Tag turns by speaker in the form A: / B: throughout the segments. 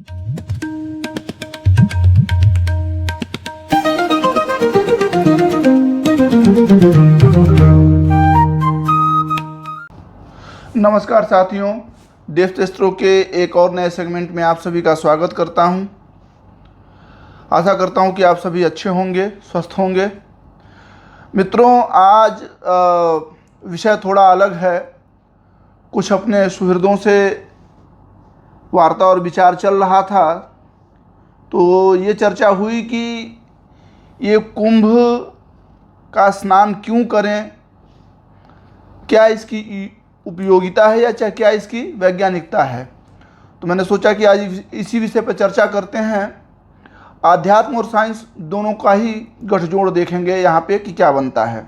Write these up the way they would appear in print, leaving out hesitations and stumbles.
A: नमस्कार साथियों, देवशास्त्रों के एक और नए सेगमेंट में आप सभी का स्वागत करता हूं। आशा करता हूं कि आप सभी अच्छे होंगे, स्वस्थ होंगे। मित्रों, आज विषय थोड़ा अलग है। कुछ अपने सुहृदों से वार्ता और विचार चल रहा था, तो ये चर्चा हुई कि ये कुंभ का स्नान क्यों करें, क्या इसकी उपयोगिता है या क्या इसकी वैज्ञानिकता है। तो मैंने सोचा कि आज इसी विषय पर चर्चा करते हैं। आध्यात्म और साइंस दोनों का ही गठजोड़ देखेंगे यहाँ पे कि क्या बनता है।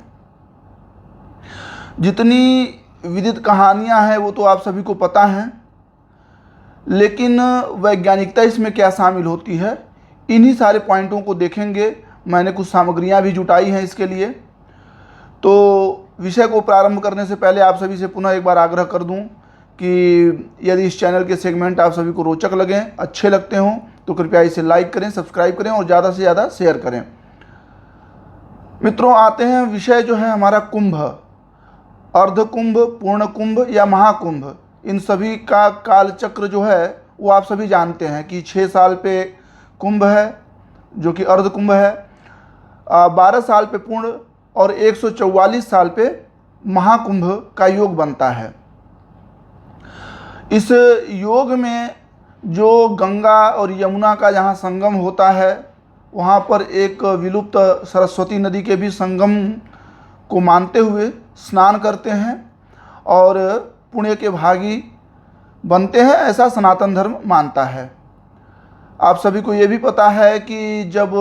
A: जितनी विदित कहानियाँ हैं वो तो आप सभी को पता हैं, लेकिन वैज्ञानिकता इसमें क्या शामिल होती है, इन्हीं सारे पॉइंटों को देखेंगे। मैंने कुछ सामग्रियाँ भी जुटाई हैं इसके लिए। तो विषय को प्रारंभ करने से पहले आप सभी से पुनः एक बार आग्रह कर दूं कि यदि इस चैनल के सेगमेंट आप सभी को रोचक लगें, अच्छे लगते हों, तो कृपया इसे लाइक करें, सब्सक्राइब करें और ज़्यादा से ज़्यादा शेयर करें। मित्रों, आते हैं विषय जो है हमारा कुंभ, अर्धकुंभ, पूर्ण कुंभ या महाकुंभ। इन सभी का कालचक्र जो है वो आप सभी जानते हैं कि 6 साल पे कुंभ है जो कि अर्धकुंभ है, 12 साल पे पूर्ण और 144 साल पे महाकुंभ का योग बनता है। इस योग में जो गंगा और यमुना का जहाँ संगम होता है, वहाँ पर एक विलुप्त सरस्वती नदी के भी संगम को मानते हुए स्नान करते हैं और पुण्य के भागी बनते हैं, ऐसा सनातन धर्म मानता है। आप सभी को ये भी पता है कि जब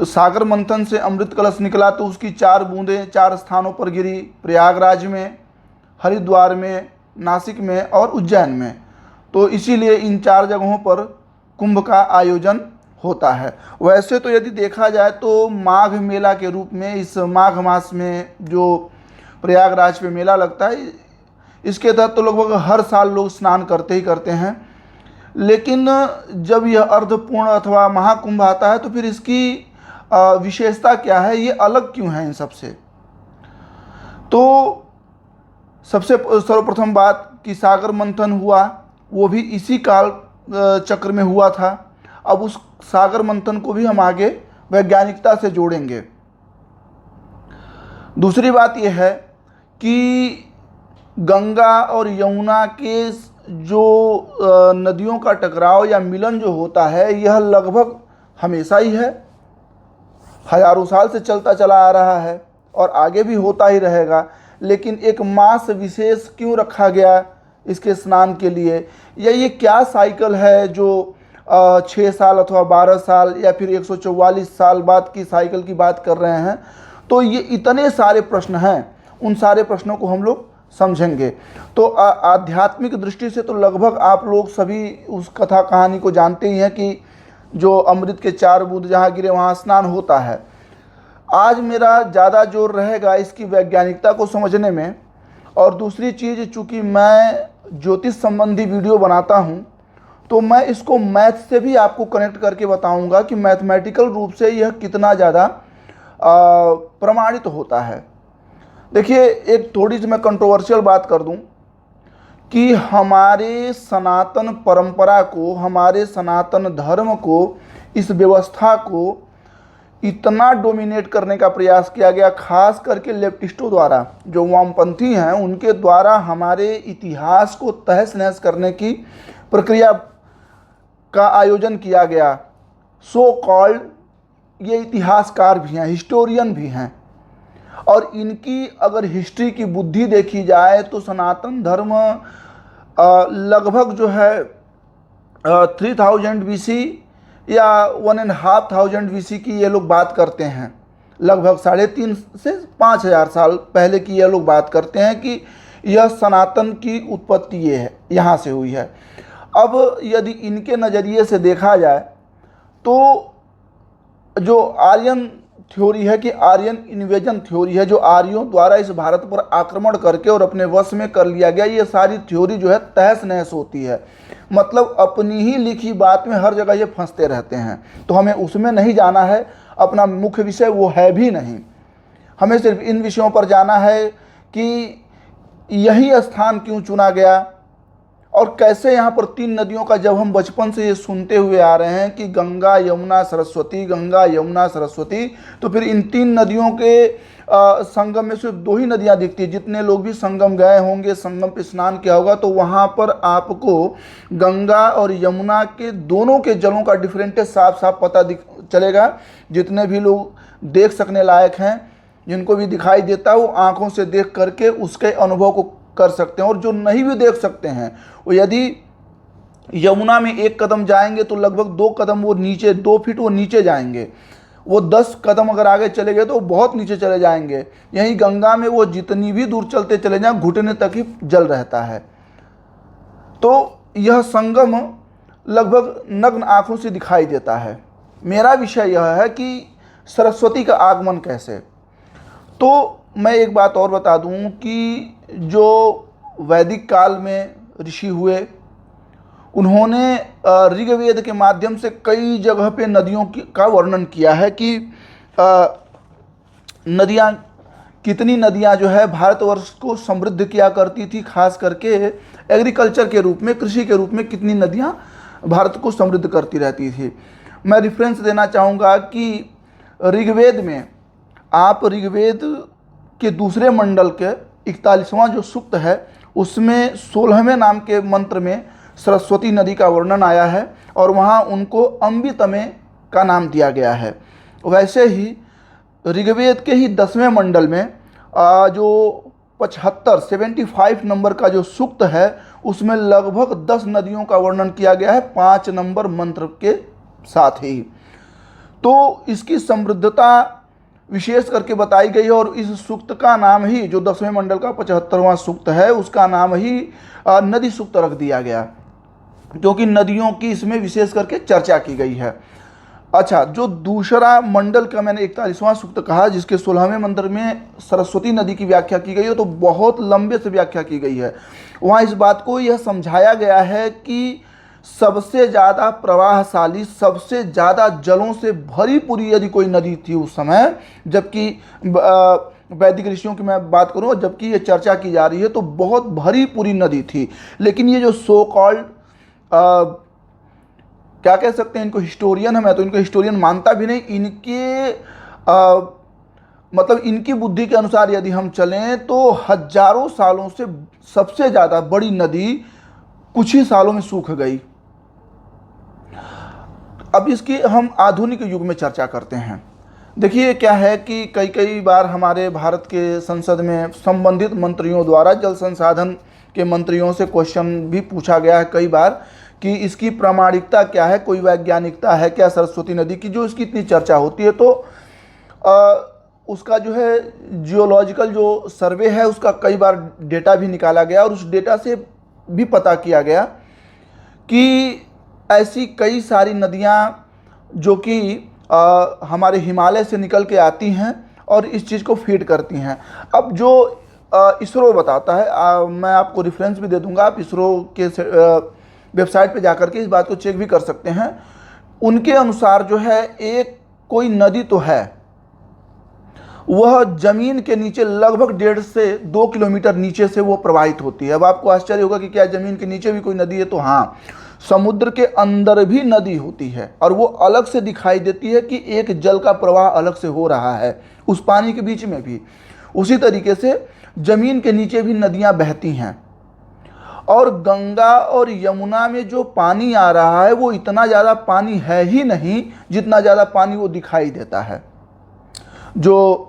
A: सागर मंथन से अमृत कलश निकला तो उसकी 4 बूंदें 4 स्थानों पर गिरी, प्रयागराज में, हरिद्वार में, नासिक में और उज्जैन में। तो इसीलिए इन 4 जगहों पर कुंभ का आयोजन होता है। वैसे तो यदि देखा जाए तो माघ मेला के रूप में इस माघ मास में जो प्रयागराज पे मेला लगता है, इसके तहत तो लगभग हर साल लोग स्नान करते ही करते हैं। लेकिन जब यह अर्धपूर्ण अथवा महाकुंभ आता है तो फिर इसकी विशेषता क्या है, ये अलग क्यों है इन सबसे। तो सबसे सर्वप्रथम बात कि सागर मंथन हुआ, वो भी इसी काल चक्र में हुआ था। अब उस सागर मंथन को भी हम आगे वैज्ञानिकता से जोड़ेंगे। दूसरी बात यह है कि गंगा और यमुना के जो नदियों का टकराव या मिलन जो होता है, यह लगभग हमेशा ही है, हजारों साल से चलता चला आ रहा है और आगे भी होता ही रहेगा। लेकिन एक मास विशेष क्यों रखा गया इसके स्नान के लिए, या ये क्या साइकिल है जो 6 साल अथवा 12 साल या फिर 144 साल बाद की साइकिल की बात कर रहे हैं। तो ये इतने सारे प्रश्न हैं, उन सारे प्रश्नों को हम लोग समझेंगे। तो आध्यात्मिक दृष्टि से तो लगभग आप लोग सभी उस कथा कहानी को जानते ही हैं कि जो अमृत के 4 बूंद जहाँ गिरे वहाँ स्नान होता है। आज मेरा ज़्यादा जोर रहेगा इसकी वैज्ञानिकता को समझने में। और दूसरी चीज़, चूँकि मैं ज्योतिष संबंधी वीडियो बनाता हूँ, तो मैं इसको मैथ से भी आपको कनेक्ट करके बताऊँगा कि मैथमेटिकल रूप से यह कितना ज़्यादा प्रमाणित होता है। देखिए, एक थोड़ी सी मैं कंट्रोवर्शियल बात कर दूं कि हमारे सनातन परंपरा को, हमारे सनातन धर्म को, इस व्यवस्था को इतना डोमिनेट करने का प्रयास किया गया, खास करके लेफ्टिस्टों द्वारा, जो वामपंथी हैं उनके द्वारा हमारे इतिहास को तहस नहस करने की प्रक्रिया का आयोजन किया गया। सो कॉल्ड ये इतिहासकार भी हैं, हिस्टोरियन भी हैं, और इनकी अगर हिस्ट्री की बुद्धि देखी जाए तो सनातन धर्म लगभग जो है 3000 BC या 1500 BC की ये लोग बात करते हैं। लगभग 3.5 से 5000 साल पहले की ये लोग बात करते हैं कि यह सनातन की उत्पत्ति ये है, यहाँ से हुई है। अब यदि इनके नज़रिए से देखा जाए तो जो आर्यन थ्योरी है कि आर्यन इन्वेजन थ्योरी है, जो आर्यों द्वारा इस भारत पर आक्रमण करके और अपने वश में कर लिया गया। ये सारी थ्योरी जो है तहस नहस होती है, मतलब अपनी ही लिखी बात में हर जगह ये फंसते रहते हैं। तो हमें उसमें नहीं जाना है, अपना मुख्य विषय वो है भी नहीं। हमें सिर्फ इन विषयों पर जाना है कि यही स्थान क्यों चुना गया और कैसे यहाँ पर 3 नदियों का, जब हम बचपन से ये सुनते हुए आ रहे हैं कि गंगा यमुना सरस्वती, गंगा यमुना सरस्वती, तो फिर इन 3 नदियों के संगम में सिर्फ 2 ही नदियाँ दिखती है। जितने लोग भी संगम गए होंगे, संगम पे स्नान किया होगा, तो वहाँ पर आपको गंगा और यमुना के दोनों के जलों का डिफरेंटेज साफ साफ पता चलेगा। जितने भी लोग देख सकने लायक हैं, जिनको भी दिखाई देता है, वो आँखों से देख करके उसके अनुभव को कर सकते हैं। और जो नहीं भी देख सकते हैं, वो यदि यमुना में 1 कदम जाएंगे तो लगभग 2 कदम वो नीचे, 2 फीट वो नीचे जाएंगे। वो 10 कदम अगर आगे चले गए तो बहुत नीचे चले जाएंगे। यहीं गंगा में वो जितनी भी दूर चलते चले जाएं, घुटने तक ही जल रहता है। तो यह संगम लगभग नग्न आंखों से दिखाई देता है। मेरा विषय यह है कि सरस्वती का आगमन कैसे। तो मैं एक बात और बता दूं कि जो वैदिक काल में ऋषि हुए, उन्होंने ऋग्वेद के माध्यम से कई जगह पे नदियों का वर्णन किया है कि नदियाँ, कितनी नदियाँ जो है भारतवर्ष को समृद्ध किया करती थी, खास करके एग्रीकल्चर के रूप में, कृषि के रूप में कितनी नदियाँ भारत को समृद्ध करती रहती थी। मैं रेफरेंस देना चाहूँगा कि ऋग्वेद में, आप ऋग्वेद के दूसरे मंडल के 41वां जो सूक्त है, उसमें 16वें नाम के मंत्र में सरस्वती नदी का वर्णन आया है और वहाँ उनको अम्बितमे का नाम दिया गया है। वैसे ही ऋग्वेद के ही 10वें मंडल में जो 75 नंबर का जो सूक्त है, उसमें लगभग 10 नदियों का वर्णन किया गया है 5 नंबर मंत्र के साथ ही। तो इसकी समृद्धता विशेष करके बताई गई है और इस सूक्त का नाम ही, जो 10वें मंडल का 75वां सूक्त है, उसका नाम ही नदी सूक्त रख दिया गया, क्योंकि नदियों की इसमें विशेष करके चर्चा की गई है। अच्छा, जो दूसरा मंडल का मैंने 41वां सूक्त कहा, जिसके 16वें मंत्र में सरस्वती नदी की व्याख्या की गई है, तो बहुत लंबे से व्याख्या की गई है। वहाँ इस बात को यह समझाया गया है कि सबसे ज़्यादा प्रवाहशाली, सबसे ज़्यादा जलों से भरी पूरी यदि कोई नदी थी उस समय, जबकि वैदिक ऋषियों की मैं बात करूँ, जबकि ये चर्चा की जा रही है, तो बहुत भरी पूरी नदी थी। लेकिन ये जो सो कॉल्ड क्या कह सकते हैं, इनको हिस्टोरियन है, मैं तो इनको हिस्टोरियन मानता भी नहीं, इनके मतलब इनकी बुद्धि के अनुसार यदि हम चलें तो हजारों सालों से सबसे ज़्यादा बड़ी नदी कुछ ही सालों में सूख गई। अब इसकी हम आधुनिक युग में चर्चा करते हैं। देखिए क्या है कि कई बार हमारे भारत के संसद में संबंधित मंत्रियों द्वारा, जल संसाधन के मंत्रियों से क्वेश्चन भी पूछा गया है कई बार कि इसकी प्रामाणिकता क्या है, कोई वैज्ञानिकता है क्या सरस्वती नदी की, जो इसकी इतनी चर्चा होती है। तो उसका जो है जियोलॉजिकल जो सर्वे है, उसका कई बार डेटा भी निकाला गया और उस डेटा से भी पता किया गया कि ऐसी कई सारी नदियाँ जो कि हमारे हिमालय से निकल के आती हैं और इस चीज़ को फीड करती हैं। अब जो इसरो बताता है, मैं आपको रेफरेंस भी दे दूंगा, आप इसरो के वेबसाइट पे जाकर के इस बात को चेक भी कर सकते हैं। उनके अनुसार जो है, एक कोई नदी तो है, वह जमीन के नीचे लगभग 1.5 से 2 किलोमीटर नीचे से वो प्रवाहित होती है। अब आपको आश्चर्य होगा कि क्या जमीन के नीचे भी कोई नदी है, तो हाँ, समुद्र के अंदर भी नदी होती है और वो अलग से दिखाई देती है कि एक जल का प्रवाह अलग से हो रहा है उस पानी के बीच में भी। उसी तरीके से जमीन के नीचे भी नदियां बहती हैं और गंगा और यमुना में जो पानी आ रहा है, वो इतना ज़्यादा पानी है ही नहीं जितना ज़्यादा पानी वो दिखाई देता है। जो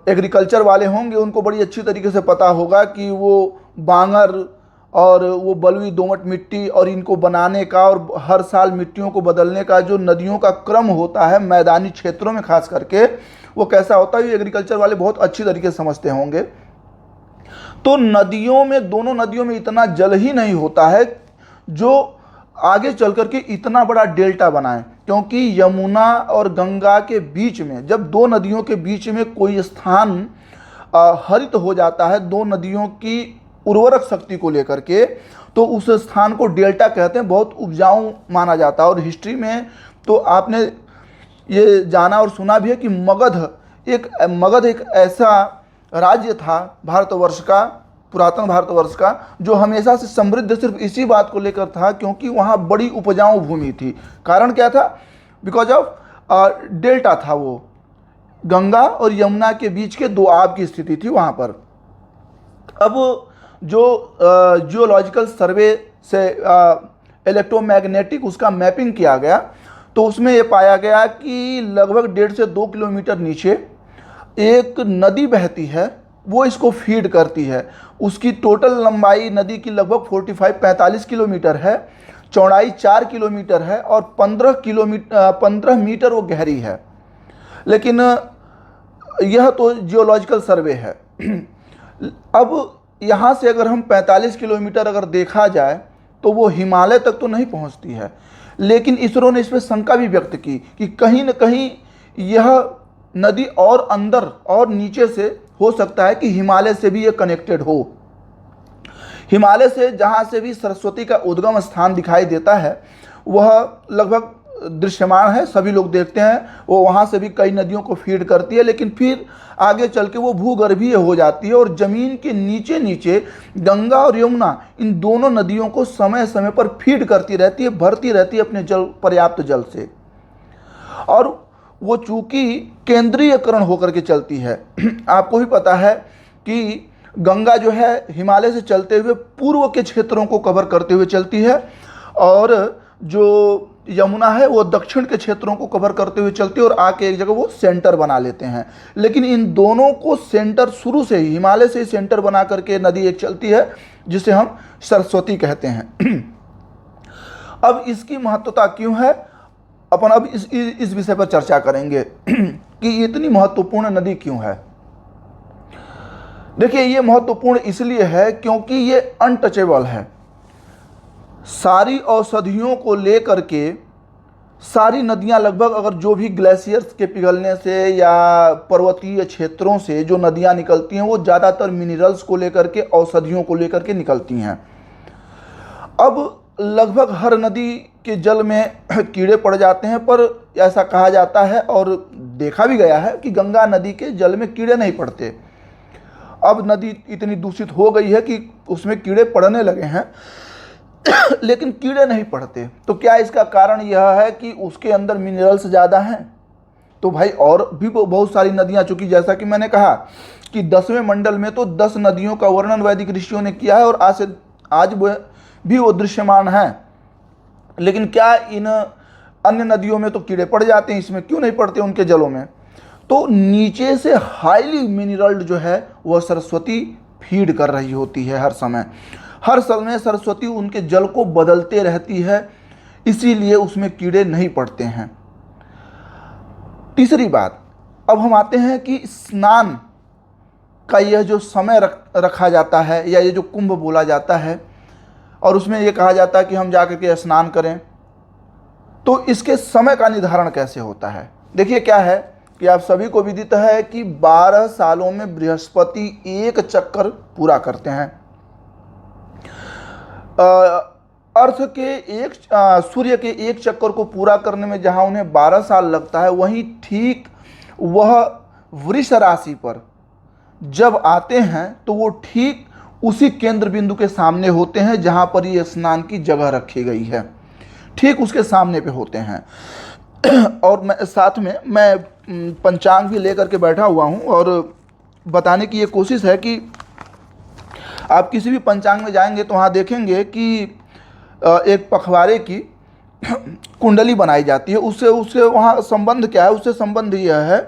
A: एग्रीकल्चर वाले होंगे उनको बड़ी अच्छी तरीके से पता होगा कि वो बांगर और वो बलुई दोमट मिट्टी और इनको बनाने का और हर साल मिट्टियों को बदलने का जो नदियों का क्रम होता है मैदानी क्षेत्रों में खास करके, वो कैसा होता है, ये एग्रीकल्चर वाले बहुत अच्छी तरीके से समझते होंगे। तो नदियों में, दोनों नदियों में इतना जल ही नहीं होता है जो आगे चल करके इतना बड़ा डेल्टा बनाए, क्योंकि यमुना और गंगा के बीच में, जब दो नदियों के बीच में कोई स्थान हरित हो जाता है दो नदियों की उर्वरक शक्ति को लेकर के, तो उस स्थान को डेल्टा कहते हैं, बहुत उपजाऊ माना जाता है। और हिस्ट्री में तो आपने ये जाना और सुना भी है कि मगध एक ऐसा राज्य था भारतवर्ष का, पुरातन भारतवर्ष का, जो हमेशा से समृद्ध सिर्फ इसी बात को लेकर था क्योंकि वहाँ बड़ी उपजाऊ भूमि थी। कारण क्या था? बिकॉज ऑफ डेल्टा था, वो गंगा और यमुना के बीच के दो आब की स्थिति थी वहाँ पर। अब जो जियोलॉजिकल सर्वे से इलेक्ट्रोमैग्नेटिक उसका मैपिंग किया गया, तो उसमें ये पाया गया कि लगभग 1.5 से 2 किलोमीटर नीचे एक नदी बहती है, वो इसको फीड करती है। उसकी टोटल लंबाई नदी की लगभग 45-45 किलोमीटर है, चौड़ाई 4 किलोमीटर है और 15 मीटर वो गहरी है। लेकिन यह तो जियोलॉजिकल सर्वे है। अब यहाँ से अगर हम 45 किलोमीटर अगर देखा जाए तो वो हिमालय तक तो नहीं पहुँचती है, लेकिन इसरो ने इस पर शंका भी व्यक्त की कि कहीं न कहीं यह नदी और अंदर और नीचे से हो सकता है कि हिमालय से भी ये कनेक्टेड हो। हिमालय से जहाँ से भी सरस्वती का उद्गम स्थान दिखाई देता है वह लगभग दृश्यमान है, सभी लोग देखते हैं, वो वहाँ से भी कई नदियों को फीड करती है, लेकिन फिर आगे चल के वो भूगर्भीय हो जाती है और ज़मीन के नीचे नीचे गंगा और यमुना इन दोनों नदियों को समय समय पर फीड करती रहती है, भरती रहती है अपने पर्याप्त जल से। और वो चूँकि केंद्रीयकरण होकर के चलती है। आपको भी पता है कि गंगा जो है हिमालय से चलते हुए पूर्व के क्षेत्रों को कवर करते हुए चलती है और जो यमुना है वो दक्षिण के क्षेत्रों को कवर करते हुए चलती है और आके एक जगह वो सेंटर बना लेते हैं। लेकिन इन दोनों को सेंटर शुरू से ही हिमालय से ही सेंटर बना करके नदी एक चलती है जिसे हम सरस्वती कहते हैं। अब इसकी महत्वता क्यों है, अपन अब इस विषय पर चर्चा करेंगे कि इतनी महत्वपूर्ण नदी क्यों है। देखिए, ये महत्वपूर्ण इसलिए है क्योंकि ये अनटचेबल है। सारी औषधियों को लेकर के सारी नदियां लगभग, अगर जो भी ग्लेशियर्स के पिघलने से या पर्वतीय क्षेत्रों से जो नदियां निकलती हैं वो ज़्यादातर मिनरल्स को लेकर के, औषधियों को लेकर के निकलती हैं। अब लगभग हर नदी के जल में कीड़े पड़ जाते हैं, पर ऐसा कहा जाता है और देखा भी गया है कि गंगा नदी के जल में कीड़े नहीं पड़ते। अब नदी इतनी दूषित हो गई है कि उसमें कीड़े पड़ने लगे हैं लेकिन कीड़े नहीं पड़ते। तो क्या इसका कारण यह है कि उसके अंदर मिनरल्स ज़्यादा हैं? तो भाई और भी बहुत सारी नदियाँ, चूँकि जैसा कि मैंने कहा कि 10वें मंडल में तो 10 नदियों का वर्णन वैदिक ऋषियों ने किया है और आज भी वो दृश्यमान है। लेकिन क्या इन अन्य नदियों में तो कीड़े पड़ जाते हैं, इसमें क्यों नहीं पड़ते उनके जलों में? तो नीचे से हाईली मिनरल्ड जो है वह सरस्वती फीड कर रही होती है हर समय सरस्वती उनके जल को बदलते रहती है, इसीलिए उसमें कीड़े नहीं पड़ते हैं। तीसरी बात, अब हम आते हैं कि स्नान का यह जो समय रखा जाता है या ये जो कुंभ बोला जाता है और उसमें ये कहा जाता है कि हम जाकर के स्नान करें, तो इसके समय का निर्धारण कैसे होता है? देखिए, क्या है कि आप सभी को विदित है कि 12 सालों में बृहस्पति एक चक्कर पूरा करते हैं। अर्थ के सूर्य के एक चक्कर को पूरा करने में जहां उन्हें 12 साल लगता है, वहीं ठीक वह वृष राशि पर जब आते हैं तो वो ठीक उसी केंद्र बिंदु के सामने होते हैं जहां पर ये स्नान की जगह रखी गई है, ठीक उसके सामने पे होते हैं। और मैं साथ में पंचांग भी लेकर के बैठा हुआ हूं और बताने की ये कोशिश है कि आप किसी भी पंचांग में जाएंगे तो वहाँ देखेंगे कि एक पखवाड़े की कुंडली बनाई जाती है। उससे वहाँ संबंध क्या है? उससे संबंध यह है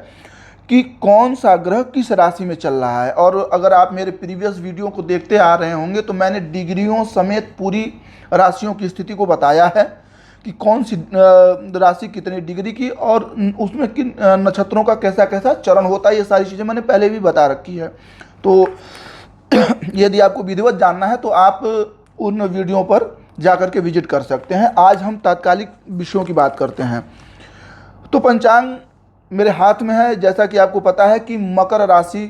A: कि कौन सा ग्रह किस राशि में चल रहा है। और अगर आप मेरे प्रीवियस वीडियो को देखते आ रहे होंगे तो मैंने डिग्रियों समेत पूरी राशियों की स्थिति को बताया है कि कौन सी राशि कितनी डिग्री की और उसमें किन नक्षत्रों का कैसा कैसा चरण होता है, ये सारी चीज़ें मैंने पहले भी बता रखी है। तो यदि आपको विधिवत जानना है तो आप उन वीडियो पर जाकर के विजिट कर सकते हैं। आज हम तात्कालिक विषयों की बात करते हैं। तो पंचांग मेरे हाथ में है। जैसा कि आपको पता है कि मकर राशि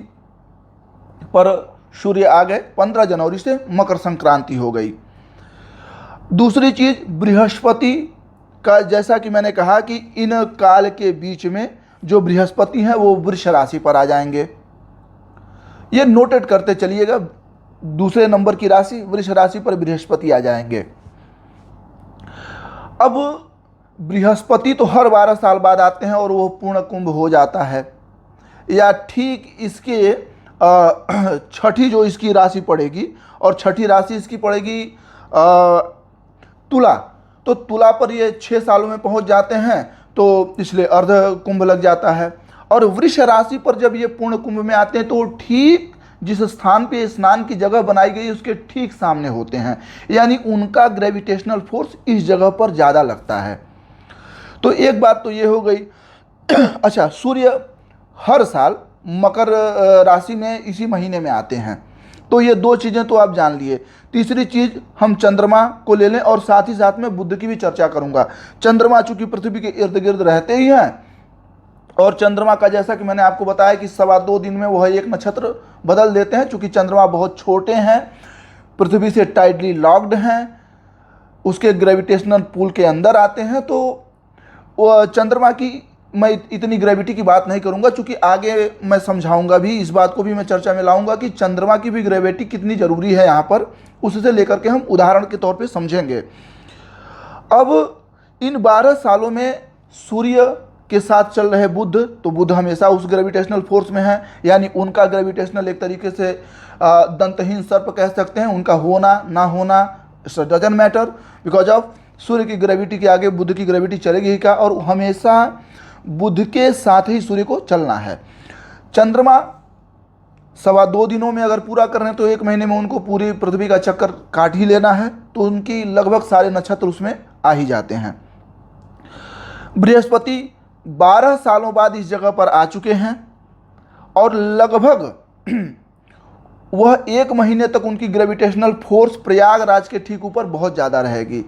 A: पर सूर्य आ गए, 15 जनवरी से मकर संक्रांति हो गई। दूसरी चीज, बृहस्पति का, जैसा कि मैंने कहा कि इन काल के बीच में जो बृहस्पति हैं वो वृष राशि पर आ जाएंगे। ये नोटेट करते चलिएगा, दूसरे नंबर की राशि वृष राशि पर बृहस्पति आ जाएंगे। अब बृहस्पति तो हर 12 साल बाद आते हैं और वो पूर्ण कुंभ हो जाता है, या ठीक इसके छठी जो इसकी राशि पड़ेगी, और छठी राशि इसकी पड़ेगी तुला, तो तुला पर ये 6 सालों में पहुंच जाते हैं, तो इसलिए अर्ध कुंभ लग जाता है। और वृष राशि पर जब ये पूर्ण कुंभ में आते हैं तो ठीक जिस स्थान पे स्नान की जगह बनाई गई उसके ठीक सामने होते हैं, यानी उनका ग्रेविटेशनल फोर्स इस जगह पर ज़्यादा लगता है। तो एक बात तो ये हो गई। अच्छा, सूर्य हर साल मकर राशि में इसी महीने में आते हैं, तो ये 2 चीज़ें तो आप जान लिए। तीसरी चीज़, हम चंद्रमा को ले लें और साथ ही साथ में बुध की भी चर्चा करूंगा। चंद्रमा चूंकि पृथ्वी के इर्द गिर्द रहते ही हैं, और चंद्रमा का जैसा कि मैंने आपको बताया कि 2.25 दिन में वह एक नक्षत्र बदल देते हैं। चूंकि चंद्रमा बहुत छोटे हैं, पृथ्वी से टाइटली लॉक्ड हैं, उसके ग्रेविटेशनल पुल के अंदर आते हैं, तो चंद्रमा की मैं इतनी ग्रेविटी की बात नहीं करूंगा, चूंकि आगे मैं समझाऊंगा भी, इस बात को भी मैं चर्चा में लाऊंगा कि चंद्रमा की भी ग्रेविटी कितनी जरूरी है यहाँ पर, उससे लेकर के हम उदाहरण के तौर पे समझेंगे। अब इन 12 सालों में सूर्य के साथ चल रहे बुध, तो बुध हमेशा उस ग्रेविटेशनल फोर्स में है, यानी उनका ग्रेविटेशनल एक तरीके से दंतहीन सर्प कह सकते हैं, उनका होना ना होना डजंट मैटर, बिकॉज ऑफ सूर्य की ग्रेविटी के आगे बुध की ग्रेविटी चलेगी ही क्या, और हमेशा बुध के साथ ही सूर्य को चलना है। चंद्रमा 2.25 दिनों में अगर पूरा कर रहे हैं तो 1 महीने में उनको पूरी पृथ्वी का चक्कर काट ही लेना है, तो उनकी लगभग सारे नक्षत्र उसमें आ ही जाते हैं। बृहस्पति 12 सालों बाद इस जगह पर आ चुके हैं, और लगभग वह 1 महीने तक उनकी ग्रेविटेशनल फोर्स प्रयागराज के ठीक ऊपर बहुत ज़्यादा रहेगी।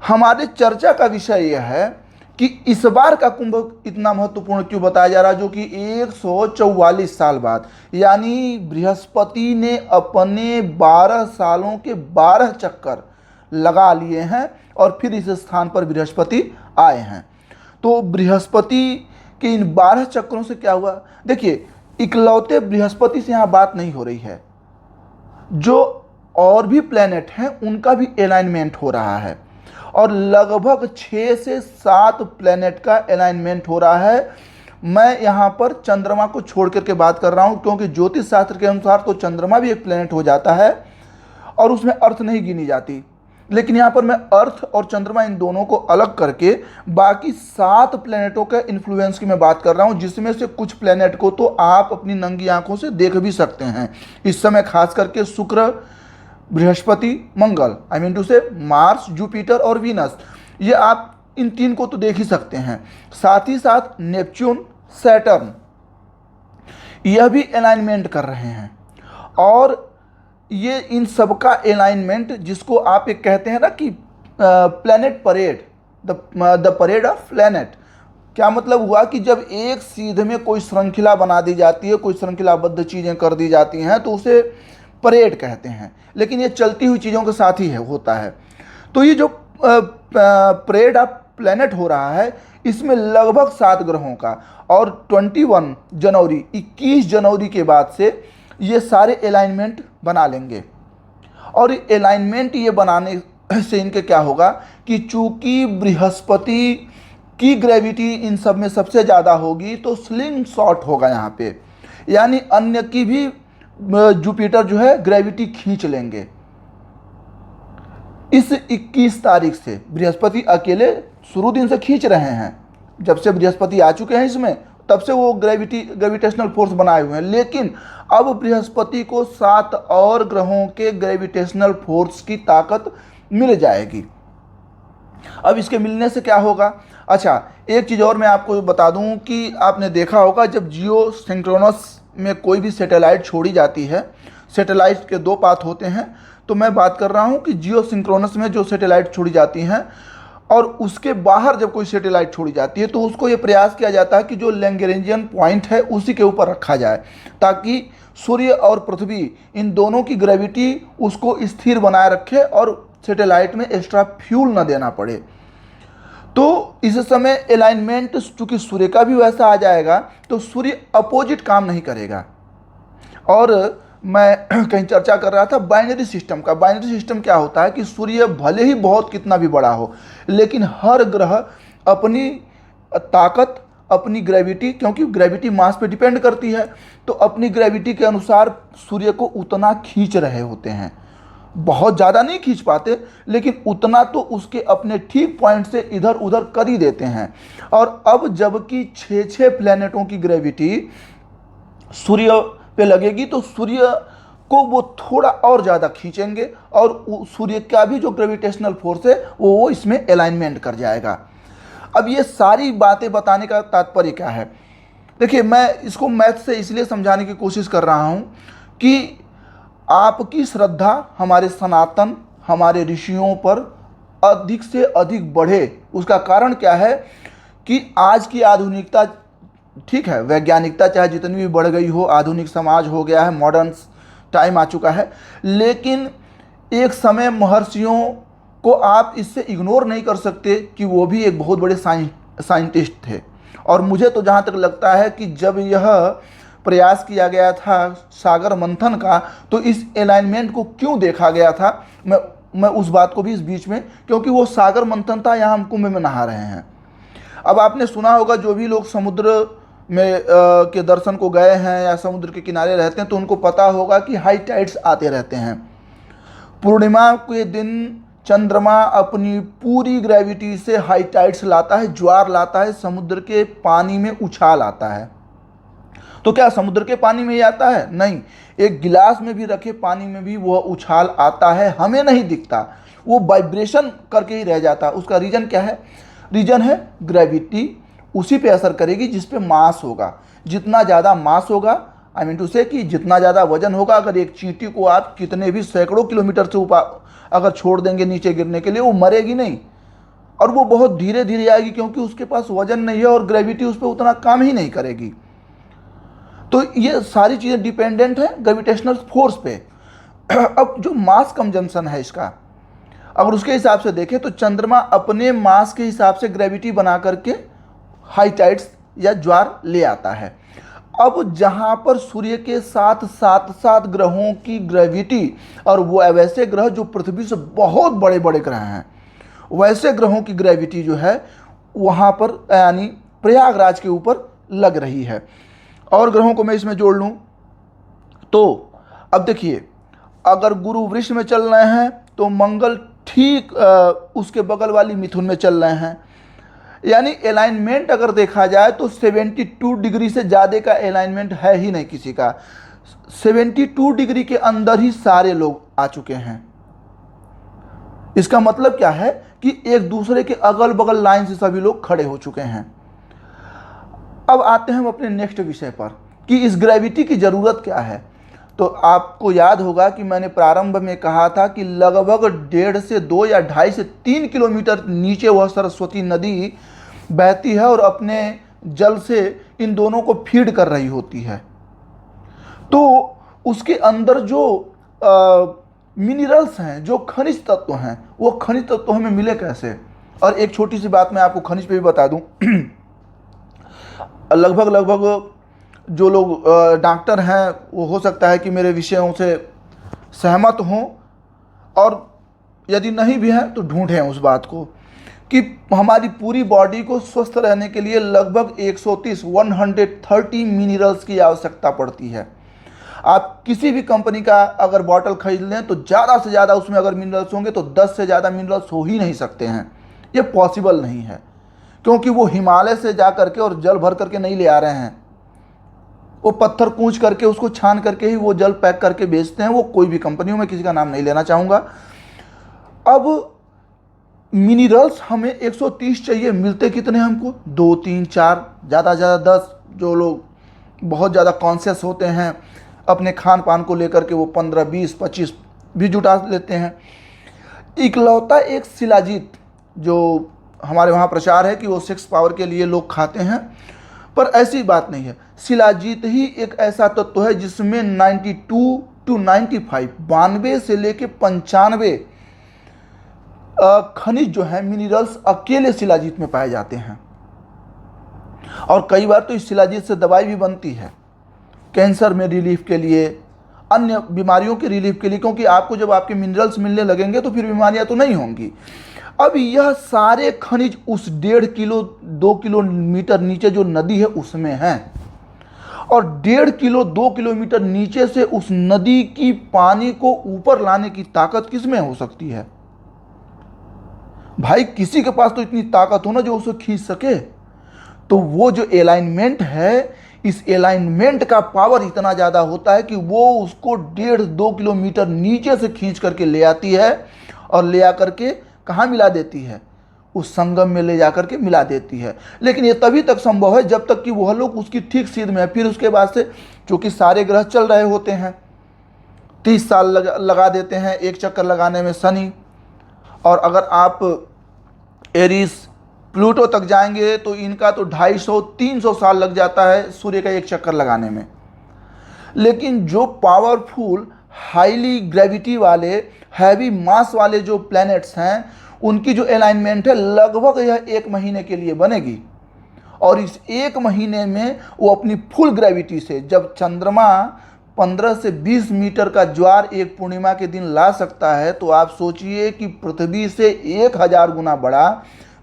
A: हमारे चर्चा का विषय यह है कि इस बार का कुंभ इतना महत्वपूर्ण क्यों बताया जा रहा है, जो कि 144 साल बाद, यानी बृहस्पति ने अपने 12 सालों के 12 चक्कर लगा लिए हैं और फिर इस स्थान पर बृहस्पति आए हैं। तो बृहस्पति के इन 12 चक्रों से क्या हुआ, देखिए इकलौते बृहस्पति से यहाँ बात नहीं हो रही है, जो और भी प्लैनेट हैं उनका भी अलाइनमेंट हो रहा है, और लगभग 6 से 7 प्लैनेट का अलाइनमेंट हो रहा है। मैं यहाँ पर चंद्रमा को छोड़ करके बात कर रहा हूँ, क्योंकि ज्योतिष शास्त्र के अनुसार तो चंद्रमा भी एक प्लैनेट हो जाता है और उसमें अर्थ नहीं गिनी जाती, लेकिन यहाँ पर मैं अर्थ और चंद्रमा इन दोनों को अलग करके बाकी 7 प्लैनेटों के इन्फ्लुएंस की मैं बात कर रहा हूँ, जिसमें से कुछ प्लैनेट को तो आप अपनी नंगी आंखों से देख भी सकते हैं इस समय, खास करके शुक्र, बृहस्पति, मंगल, आई मीन टू से मार्स, जुपिटर और वीनस, ये आप इन 3 को तो देख ही सकते हैं। साथ ही साथ नेपच्यून, सैटर्न, यह भी अलाइनमेंट कर रहे हैं, और ये इन सबका अलाइनमेंट, जिसको आप एक कहते हैं ना कि planet parade, the parade of planet, क्या मतलब हुआ कि जब एक सीध में कोई श्रृंखला बना दी जाती है, कोई श्रृंखलाबद्ध चीज़ें कर दी जाती हैं, तो उसे परेड कहते हैं, लेकिन ये चलती हुई चीज़ों के साथ ही होता है। तो ये जो परेड ऑफ प्लैनेट हो रहा है, इसमें लगभग 7 ग्रहों का, और 21 जनवरी के बाद से ये सारे अलाइनमेंट बना लेंगे, और अलाइनमेंट ये बनाने से इनके क्या होगा कि चूंकि बृहस्पति की ग्रेविटी इन सब में सबसे ज़्यादा होगी, तो स्लिंग शॉट होगा यहाँ पे, यानी अन्य की भी जुपिटर जो है ग्रेविटी खींच लेंगे। इस 21 तारीख से बृहस्पति अकेले शुरू दिन से खींच रहे हैं, जब से बृहस्पति आ चुके हैं इसमें, तब से वो ग्रेविटेशनल फोर्स बनाए हुए हैं, लेकिन अब बृहस्पति को 7 और ग्रहों के ग्रेविटेशनल फोर्स की ताकत मिल जाएगी। अब इसके मिलने से क्या होगा, अच्छा एक चीज़ और मैं आपको बता दूं कि आपने देखा होगा जब जियो सिंक्रोनस में कोई भी सैटेलाइट छोड़ी जाती है, सैटेलाइट के 2 पाथ होते हैं, तो मैं बात कर रहा हूं कि जियो सिंक्रोनस में जो सैटेलाइट छोड़ी जाती हैं और उसके बाहर जब कोई सैटेलाइट छोड़ी जाती है तो उसको ये प्रयास किया जाता है कि जो लैग्रेंजियन पॉइंट है उसी के ऊपर रखा जाए, ताकि सूर्य और पृथ्वी इन दोनों की ग्रेविटी उसको स्थिर बनाए रखे और सैटेलाइट में एक्स्ट्रा फ्यूल न देना पड़े। तो इस समय अलाइनमेंट चूंकि सूर्य का भी वैसा आ जाएगा तो सूर्य अपोजिट काम नहीं करेगा। और मैं कहीं चर्चा कर रहा था बाइनरी सिस्टम का। बाइनरी सिस्टम क्या होता है कि सूर्य भले ही बहुत कितना भी बड़ा हो, लेकिन हर ग्रह अपनी ताकत, अपनी ग्रेविटी, क्योंकि ग्रेविटी मास पे डिपेंड करती है, तो अपनी ग्रेविटी के अनुसार सूर्य को उतना खींच रहे होते हैं। बहुत ज़्यादा नहीं खींच पाते, लेकिन उतना तो उसके अपने ठीक पॉइंट से इधर उधर कर ही देते हैं। और अब जबकि 6 प्लैनेटों की ग्रेविटी सूर्य पे लगेगी तो सूर्य को वो थोड़ा और ज़्यादा खींचेंगे और सूर्य का भी जो ग्रेविटेशनल फोर्स है वो इसमें अलाइनमेंट कर जाएगा। अब ये सारी बातें बताने का तात्पर्य क्या है? देखिए, मैं इसको मैथ से इसलिए समझाने की कोशिश कर रहा हूँ कि आपकी श्रद्धा हमारे सनातन, हमारे ऋषियों पर अधिक से अधिक बढ़े। उसका कारण क्या है कि आज की आधुनिकता, ठीक है, वैज्ञानिकता चाहे जितनी भी बढ़ गई हो, आधुनिक समाज हो गया है, मॉडर्न टाइम आ चुका है, लेकिन एक समय महर्षियों को आप इससे इग्नोर नहीं कर सकते कि वो भी एक बहुत बड़े साइंटिस्ट थे। और मुझे तो जहाँ तक लगता है कि जब यह प्रयास किया गया था सागर मंथन का, तो इस अलाइनमेंट को क्यों देखा गया था, मैं उस बात को भी इस बीच में, क्योंकि वो सागर मंथन था, यहाँ हम कुंभ में नहा रहे हैं। अब आपने सुना होगा, जो भी लोग समुद्र में के दर्शन को गए हैं या समुद्र के किनारे रहते हैं तो उनको पता होगा कि हाई टाइड्स आते रहते हैं। पूर्णिमा के दिन चंद्रमा अपनी पूरी ग्रेविटी से हाई टाइड्स लाता है, ज्वार लाता है, समुद्र के पानी में उछाल आता है। तो क्या समुद्र के पानी में ही आता है? नहीं, एक गिलास में भी रखे पानी में भी वह उछाल आता है, हमें नहीं दिखता, वो वाइब्रेशन करके ही रह जाता है। उसका रीजन क्या है? रीजन है ग्रेविटी उसी पे असर करेगी जिस पे मास होगा। जितना ज़्यादा मास होगा, आई मीन टू से कि जितना ज़्यादा वजन होगा, अगर एक चींटी को आप कितने भी सैकड़ों किलोमीटर से ऊपर अगर छोड़ देंगे नीचे गिरने के लिए, वो मरेगी नहीं, और वो बहुत धीरे धीरे आएगी, क्योंकि उसके पास वजन नहीं है और ग्रेविटी उस पर उतना काम ही नहीं करेगी। तो ये सारी चीज़ें डिपेंडेंट है ग्रेविटेशनल फोर्स पे। अब जो मास कंजम्पशन है इसका, अगर उसके हिसाब से देखें तो चंद्रमा अपने मास के हिसाब से ग्रेविटी बना करके हाई टाइड्स या ज्वार ले आता है। अब जहाँ पर सूर्य के साथ सात ग्रहों की ग्रेविटी, और वो वैसे ग्रह जो पृथ्वी से बहुत बड़े बड़े ग्रह हैं, वैसे ग्रहों की ग्रेविटी जो है वहाँ पर यानी प्रयागराज के ऊपर लग रही है। और ग्रहों को मैं इसमें जोड़ लूँ तो अब देखिए, अगर गुरु वृष में चल रहे हैं तो मंगल ठीक उसके बगल वाली मिथुन में चल रहे हैं। यानी अलाइनमेंट अगर देखा जाए तो 72 डिग्री से ज़्यादा का अलाइनमेंट है ही नहीं किसी का। 72 डिग्री के अंदर ही सारे लोग आ चुके हैं। इसका मतलब क्या है कि एक दूसरे के अगल बगल लाइन से सभी लोग खड़े हो चुके हैं। अब आते हैं हम अपने नेक्स्ट विषय पर कि इस ग्रेविटी की ज़रूरत क्या है। तो आपको याद होगा कि मैंने प्रारंभ में कहा था कि लगभग 1.5 से 2 या 2.5 से 3 किलोमीटर नीचे वह सरस्वती नदी बहती है और अपने जल से इन दोनों को फीड कर रही होती है। तो उसके अंदर जो मिनरल्स हैं, जो खनिज तत्व हैं, वो खनिज तत्व हमें मिले कैसे? और एक छोटी सी बात मैं आपको खनिज पे भी बता दूं। लगभग जो लोग डॉक्टर हैं वो हो सकता है कि मेरे विषयों से सहमत हों, और यदि नहीं भी हैं तो ढूंढें उस बात को कि हमारी पूरी बॉडी को स्वस्थ रहने के लिए लगभग 130 मिनरल्स की आवश्यकता पड़ती है। आप किसी भी कंपनी का अगर बॉटल खरीद लें तो ज़्यादा से ज़्यादा उसमें अगर मिनरल्स होंगे तो 10 से ज़्यादा मिनरल्स हो ही नहीं सकते हैं। ये पॉसिबल नहीं है, क्योंकि वो हिमालय से जा करके और जल भर करके नहीं ले आ रहे हैं। वो पत्थर कूच करके उसको छान करके ही वो जल पैक करके बेचते हैं। वो कोई भी कंपनियों में किसी का नाम नहीं लेना चाहूँगा। अब मिनरल्स हमें 130 चाहिए, मिलते कितने हमको? 2, 3, 4, ज़्यादा से ज़्यादा 10। जो लोग बहुत ज़्यादा कॉन्शियस होते हैं अपने खान पान को लेकर के, वो 15, 20, 25 भी जुटा लेते हैं। इकलौता एक शिलाजीत जो हमारे वहाँ प्रचार है कि वो सेक्स पावर के लिए लोग खाते हैं, पर ऐसी बात नहीं है। शिलाजीत ही एक ऐसा तत्व है जिसमें 92 to 95 92 से लेके 95 खनिज जो है, मिनरल्स अकेले शिलाजीत में पाए जाते हैं। और कई बार तो इस शिलाजीत से दवाई भी बनती है, कैंसर में रिलीफ के लिए, अन्य बीमारियों के रिलीफ के लिए, क्योंकि आपको जब आपके मिनरल्स मिलने लगेंगे तो फिर बीमारियां तो नहीं होंगी। अब यह सारे खनिज उस 1.5 किलो 2 किलोमीटर नीचे जो नदी है उसमें हैं, और 1.5 किलो 2 किलोमीटर नीचे से उस नदी की पानी को ऊपर लाने की ताकत किसमें हो सकती है? भाई किसी के पास तो इतनी ताकत हो ना जो उसे खींच सके। तो वो जो अलाइनमेंट है, इस अलाइनमेंट का पावर इतना ज़्यादा होता है कि वो उसको 1.5-2 किलोमीटर नीचे से खींच करके ले आती है, और ले आकर के कहाँ मिला देती है? उस संगम में ले जाकर के मिला देती है। लेकिन ये तभी तक संभव है जब तक कि वह लोग उसकी ठीक सीध में है। फिर उसके बाद से चूँकि सारे ग्रह चल रहे होते हैं, 30 साल लगा देते हैं एक चक्कर लगाने में शनि, और अगर आप एरीज प्लूटो तक जाएंगे तो इनका तो 250-300 साल लग जाता है सूर्य का एक चक्कर लगाने में। लेकिन जो पावरफुल हाईली ग्रेविटी वाले हैवी मास वाले जो प्लैनेट्स हैं, उनकी जो अलाइनमेंट है लगभग यह 1 महीने के लिए बनेगी, और इस 1 महीने में वो अपनी फुल ग्रेविटी से, जब चंद्रमा 15 से 20 मीटर का ज्वार एक पूर्णिमा के दिन ला सकता है, तो आप सोचिए कि पृथ्वी से 1000 गुना बड़ा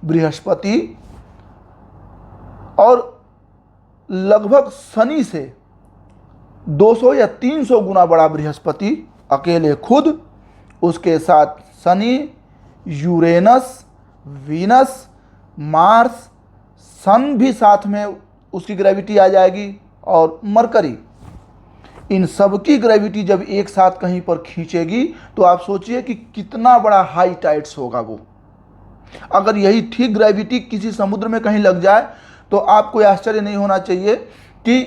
A: बृहस्पति, और लगभग शनि से 200 या 300 गुना बड़ा बृहस्पति अकेले खुद, उसके साथ शनि, यूरेनस, वीनस, मार्स, सन भी साथ में उसकी ग्रेविटी आ जाएगी, और मरकरी। इन सब की ग्रेविटी जब एक साथ कहीं पर खींचेगी तो आप सोचिए कि कितना बड़ा हाई टाइड्स होगा वो। अगर यही ठीक ग्रेविटी किसी समुद्र में कहीं लग जाए तो आपको आश्चर्य नहीं होना चाहिए कि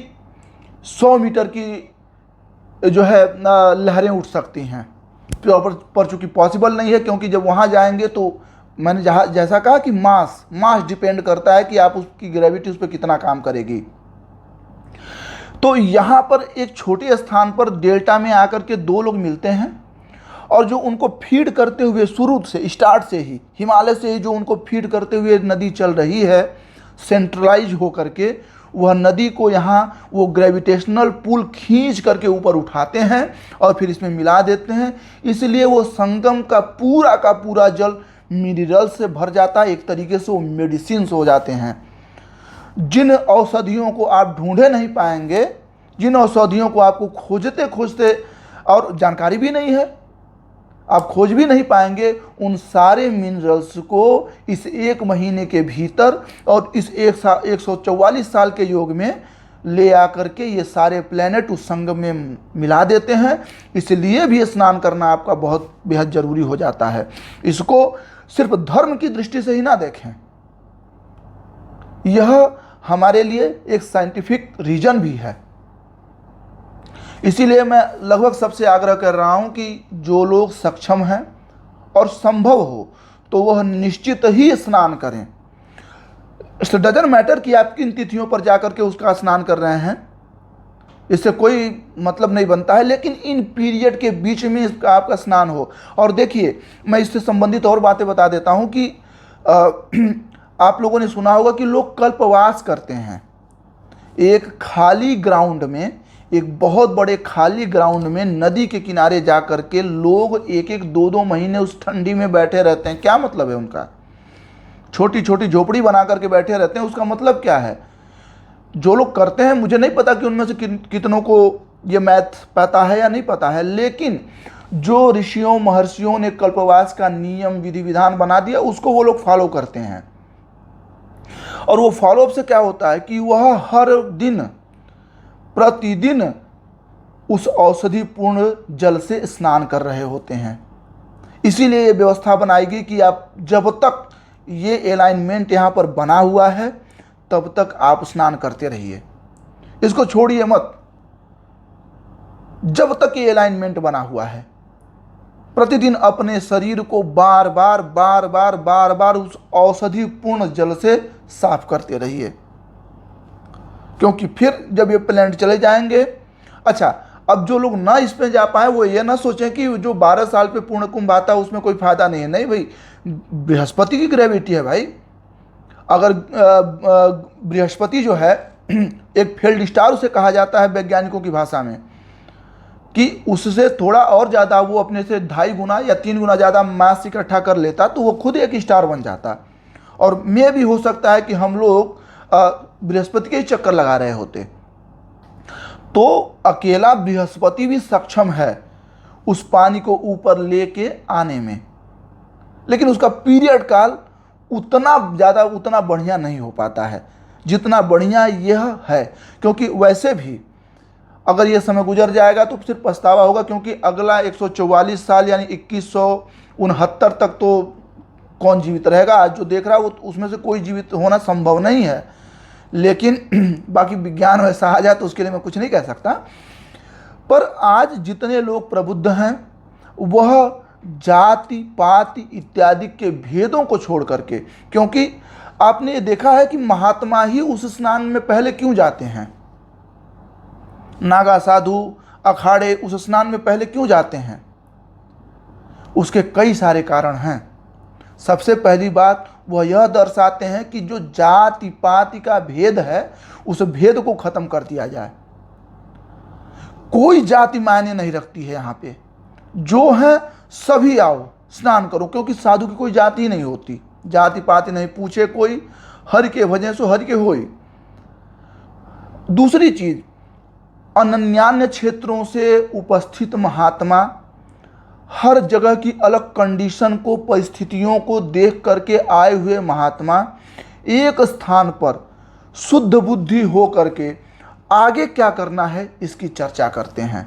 A: 100 मीटर की जो है लहरें उठ सकती हैं। पर चूंकि पॉसिबल नहीं है, क्योंकि जब वहाँ जाएंगे तो मैंने जैसा कहा कि मास डिपेंड करता है कि आप उसकी ग्रेविटी उस पर कितना काम करेगी। तो यहाँ पर एक छोटे स्थान पर डेल्टा में आकर के 2 लोग मिलते हैं, और जो उनको फीड करते हुए शुरू से स्टार्ट से ही हिमालय से ही जो उनको फीड करते हुए नदी चल रही है सेंट्रलाइज हो करके, वह नदी को यहाँ वो ग्रेविटेशनल पुल खींच करके ऊपर उठाते हैं और फिर इसमें मिला देते हैं। इसलिए वो संगम का पूरा जल मिनरल से भर जाता है। एक तरीके से वो मेडिसिन हो जाते हैं। जिन औषधियों को आप ढूंढे नहीं पाएंगे, जिन औषधियों को आपको खोजते खोजते और जानकारी भी नहीं है, आप खोज भी नहीं पाएंगे, उन सारे मिनरल्स को इस 1 महीने के भीतर और इस 144 साल के योग में ले आकर के ये सारे प्लेनेट उस संगम में मिला देते हैं। इसलिए भी स्नान करना आपका बहुत बेहद जरूरी हो जाता है। इसको सिर्फ धर्म की दृष्टि से ही ना देखें, यह हमारे लिए एक साइंटिफिक रीजन भी है। इसीलिए मैं लगभग सबसे आग्रह कर रहा हूं कि जो लोग सक्षम हैं और संभव हो तो वह निश्चित ही स्नान करें। इट डजंट मैटर कि आप किन तिथियों पर जाकर के उसका स्नान कर रहे हैं, इससे कोई मतलब नहीं बनता है, लेकिन इन पीरियड के बीच में इसका आपका स्नान हो। और देखिए, मैं इससे संबंधित और बातें बता देता हूं कि आप लोगों ने सुना होगा कि लोग कल्पवास करते हैं। एक खाली ग्राउंड में, एक बहुत बड़े खाली ग्राउंड में नदी के किनारे जा कर के लोग 1-2 महीने उस ठंडी में बैठे रहते हैं। क्या मतलब है उनका? छोटी छोटी झोपड़ी बना करके बैठे रहते हैं। उसका मतलब क्या है? जो लोग करते हैं, मुझे नहीं पता कि उनमें से कितनों को ये मैथ पता है या नहीं पता है, लेकिन जो ऋषियों महर्षियों ने कल्पवास का नियम विधि विधान बना दिया, उसको वो लोग फॉलो करते हैं। और वो फॉलोअप से क्या होता है कि वह हर दिन प्रतिदिन उस औषधिपूर्ण जल से स्नान कर रहे होते हैं। इसीलिए ये व्यवस्था बनाई गई कि आप जब तक ये अलाइनमेंट यहाँ पर बना हुआ है तब तक आप स्नान करते रहिए, इसको छोड़िए मत, जब तक ये अलाइनमेंट बना हुआ है। प्रतिदिन अपने शरीर को बार बार उस औषधि पूर्ण जल से साफ करते रहिए, क्योंकि फिर जब ये प्लेनेट चले जाएंगे। अच्छा, अब जो लोग ना इस पे जा पाए वो ये ना सोचें कि जो 12 साल पे पूर्ण कुंभ आता है उसमें कोई फायदा नहीं है। नहीं भाई, बृहस्पति की ग्रेविटी है भाई। अगर बृहस्पति जो है एक फील्ड स्टार उसे कहा जाता है वैज्ञानिकों की भाषा में, कि उससे थोड़ा और ज़्यादा वो अपने से 2.5 गुना या 3 गुना ज़्यादा मास इकट्ठा कर लेता तो वो खुद एक स्टार बन जाता। और में भी हो सकता है कि हम लोग बृहस्पति के ही चक्कर लगा रहे होते। तो अकेला बृहस्पति भी सक्षम है उस पानी को ऊपर लेके आने में, लेकिन उसका पीरियड काल उतना बढ़िया नहीं हो पाता है जितना बढ़िया यह है। क्योंकि वैसे भी अगर यह समय गुजर जाएगा तो फिर पछतावा होगा, क्योंकि अगला 144 साल यानी 2169 तक तो कौन जीवित रहेगा। आज जो देख रहा है वो उसमें से कोई जीवित होना संभव नहीं है। लेकिन बाकी विज्ञान वैसा आ जाए तो उसके लिए मैं कुछ नहीं कह सकता। पर आज जितने लोग प्रबुद्ध हैं वह जाति पाति इत्यादि के भेदों को छोड़ करके, क्योंकि आपने ये देखा है कि महात्मा ही उस स्नान में पहले क्यों जाते हैं, नागा साधु अखाड़े उस स्नान में पहले क्यों जाते हैं, उसके कई सारे कारण हैं। सबसे पहली बात वह यह दर्शाते हैं कि जो जाति पाति का भेद है उस भेद को खत्म कर दिया जाए। कोई जाति मायने नहीं रखती है यहाँ पे, जो है सभी आओ स्नान करो, क्योंकि साधु की कोई जाति ही नहीं होती, जाति पाति नहीं पूछे कोई, हरि के भजन सो हरि के होई। दूसरी चीज, अनन्यान्य क्षेत्रों से उपस्थित महात्मा हर जगह की अलग कंडीशन को परिस्थितियों को देख करके आए हुए महात्मा एक स्थान पर शुद्ध बुद्धि हो करके आगे क्या करना है इसकी चर्चा करते हैं।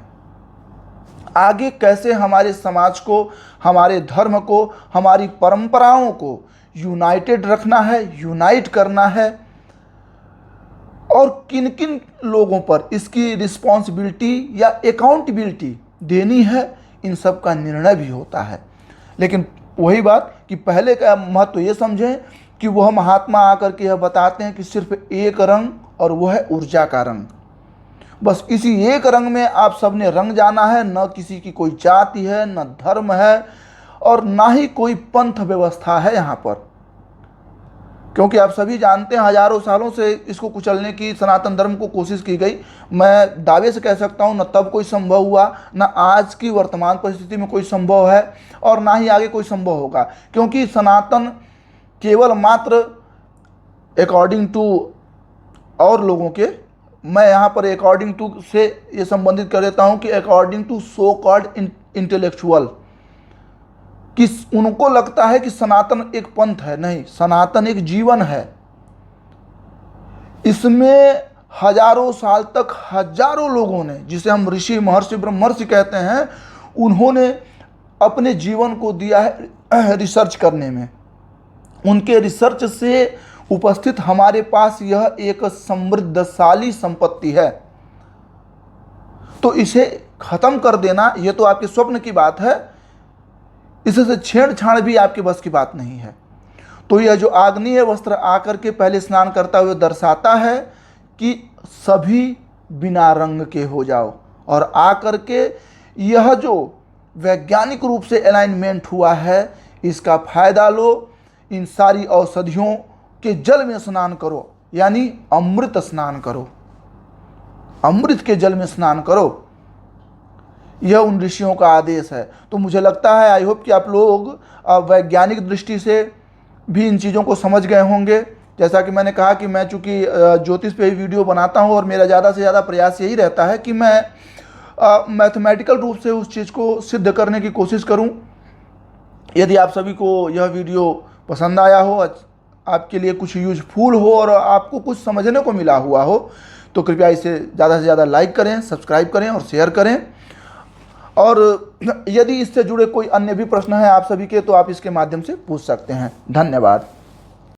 A: आगे कैसे हमारे समाज को, हमारे धर्म को, हमारी परंपराओं को यूनाइटेड रखना है, यूनाइट करना है, और किन किन लोगों पर इसकी रिस्पॉन्सिबिलिटी या अकाउंटेबिलिटी देनी है, इन सब का निर्णय भी होता है। लेकिन वही बात कि पहले का महत्व ये समझें कि वह महात्मा आकर के यह बताते हैं कि सिर्फ एक रंग, और वह है ऊर्जा का रंग। बस इसी एक रंग में आप सबने रंग जाना है, न किसी की कोई जाति है, न धर्म है, और ना ही कोई पंथ व्यवस्था है यहाँ पर। क्योंकि आप सभी जानते हैं हजारों सालों से इसको कुचलने की सनातन धर्म को कोशिश की गई। मैं दावे से कह सकता हूँ न तब कोई संभव हुआ, न आज की वर्तमान परिस्थिति में कोई संभव है, और ना ही आगे कोई संभव होगा। क्योंकि सनातन केवल मात्र अकॉर्डिंग टू और लोगों के, मैं यहाँ पर अकॉर्डिंग टू से ये संबंधित कर देता हूँ कि according to so called intellectual, कि उनको लगता है कि सनातन एक पंथ है। नहीं, सनातन एक जीवन है। इसमें हजारों साल तक हजारों लोगों ने, जिसे हम ऋषि महर्षि ब्रह्मर्षि कहते हैं, उन्होंने अपने जीवन को दिया है रिसर्च करने में। उनके रिसर्च से उपस्थित हमारे पास यह एक समृद्धशाली संपत्ति है। तो इसे खत्म कर देना यह तो आपके स्वप्न की बात है, इससे छेड़छाड़ भी आपके बस की बात नहीं है। तो यह जो आग्नेय वस्त्र आकर के पहले स्नान करता हुए दर्शाता है कि सभी बिना रंग के हो जाओ, और आकर के यह जो वैज्ञानिक रूप से अलाइनमेंट हुआ है इसका फायदा लो। इन सारी औषधियों के जल में स्नान करो, यानी अमृत स्नान करो, अमृत के जल में स्नान करो। यह उन ऋषियों का आदेश है। तो मुझे लगता है, आई होप कि आप लोग वैज्ञानिक दृष्टि से भी इन चीज़ों को समझ गए होंगे। जैसा कि मैंने कहा कि मैं चूँकि ज्योतिष पे ही वीडियो बनाता हूँ और मेरा ज़्यादा से ज़्यादा प्रयास यही रहता है कि मैं मैथमेटिकल रूप से उस चीज़ को सिद्ध करने की कोशिश करूँ। यदि आप सभी को यह वीडियो पसंद आया हो, आपके लिए कुछ यूजफुल हो और आपको कुछ समझने को मिला हुआ हो, तो कृपया इसे ज़्यादा से ज़्यादा लाइक करें, सब्सक्राइब करें और शेयर करें। और यदि इससे जुड़े कोई अन्य भी प्रश्न हैं आप सभी के, तो आप इसके माध्यम से पूछ सकते हैं। धन्यवाद।